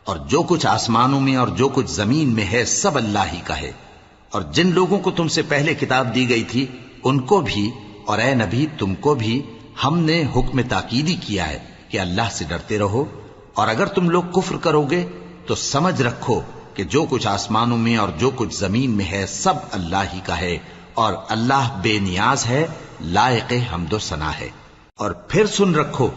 اور جو کچھ آسمانوں میں اور جو کچھ زمین میں ہے سب اللہ ہی کا ہے۔ اور جن لوگوں کو تم سے پہلے کتاب دی گئی تھی ان کو بھی اور اے نبی تم کو بھی ہم نے حکم تاکیدی کیا ہے کہ اللہ سے ڈرتے رہو، اور اگر تم لوگ کفر کرو گے تو سمجھ رکھو کہ جو کچھ آسمانوں میں اور جو کچھ زمین میں ہے سب اللہ ہی کا ہے، اور اللہ بے نیاز ہے، لائق حمد و ثنا ہے۔ اور پھر سن رکھو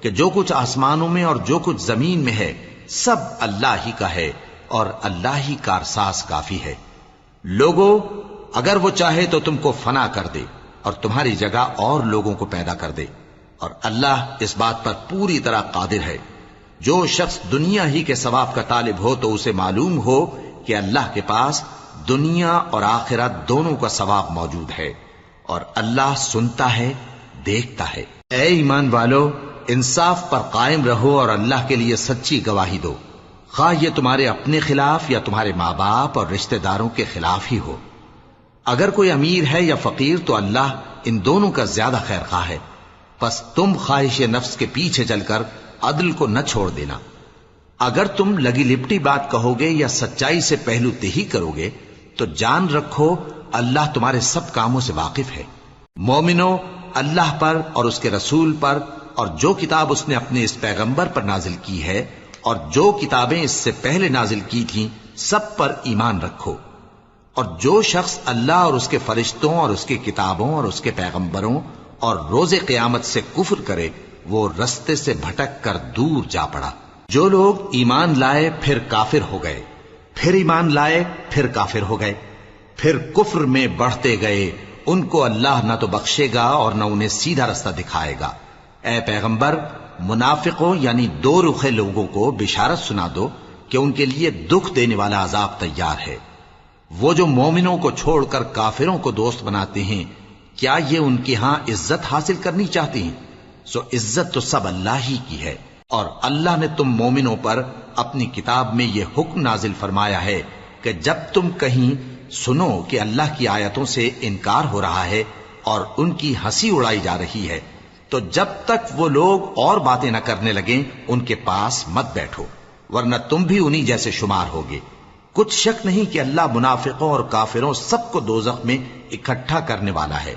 کہ جو کچھ آسمانوں میں اور جو کچھ زمین میں ہے سب اللہ ہی کا ہے، اور اللہ ہی کارساز کافی ہے۔ لوگو اگر وہ چاہے تو تم کو فنا کر دے اور تمہاری جگہ اور لوگوں کو پیدا کر دے، اور اللہ اس بات پر پوری طرح قادر ہے۔ جو شخص دنیا ہی کے ثواب کا طالب ہو تو اسے معلوم ہو کہ اللہ کے پاس دنیا اور آخرت دونوں کا ثواب موجود ہے، اور اللہ سنتا ہے، دیکھتا ہے۔ اے ایمان والو، انصاف پر قائم رہو اور اللہ کے لیے سچی گواہی دو، خواہ یہ تمہارے اپنے خلاف یا تمہارے ماں باپ اور رشتہ داروں کے خلاف ہی ہو۔ اگر کوئی امیر ہے یا فقیر تو اللہ ان دونوں کا زیادہ خیر خواہ ہے، پس تم خواہش نفس کے پیچھے چل کر عدل کو نہ چھوڑ دینا۔ اگر تم لگی لپٹی بات کہو گے یا سچائی سے پہلو تہی کرو گے تو جان رکھو اللہ تمہارے سب کاموں سے واقف ہے۔ مومنو، اللہ پر اور اس کے رسول پر اور جو کتاب اس نے اپنے اس پیغمبر پر نازل کی ہے اور جو کتابیں اس سے پہلے نازل کی تھیں سب پر ایمان رکھو۔ اور جو شخص اللہ اور اس کے فرشتوں اور اس کی کتابوں اور اس کے پیغمبروں اور روز قیامت سے کفر کرے وہ رستے سے بھٹک کر دور جا پڑا۔ جو لوگ ایمان لائے پھر کافر ہو گئے، پھر ایمان لائے پھر کافر ہو گئے، پھر کفر میں بڑھتے گئے، ان کو اللہ نہ تو بخشے گا اور نہ انہیں سیدھا رستہ دکھائے گا۔ اے پیغمبر، منافقوں یعنی دو رخے لوگوں کو بشارت سنا دو کہ ان کے لیے دکھ دینے والا عذاب تیار ہے۔ وہ جو مومنوں کو چھوڑ کر کافروں کو دوست بناتے ہیں، کیا یہ ان کے ہاں عزت حاصل کرنی چاہتے ہیں؟ سو عزت تو سب اللہ ہی کی ہے۔ اور اللہ نے تم مومنوں پر اپنی کتاب میں یہ حکم نازل فرمایا ہے کہ جب تم کہیں سنو کہ اللہ کی آیتوں سے انکار ہو رہا ہے اور ان کی ہنسی اڑائی جا رہی ہے تو جب تک وہ لوگ اور باتیں نہ کرنے لگیں ان کے پاس مت بیٹھو، ورنہ تم بھی انہی جیسے شمار ہوگے۔ کچھ شک نہیں کہ اللہ منافقوں اور کافروں سب کو دوزخ میں اکٹھا کرنے والا ہے۔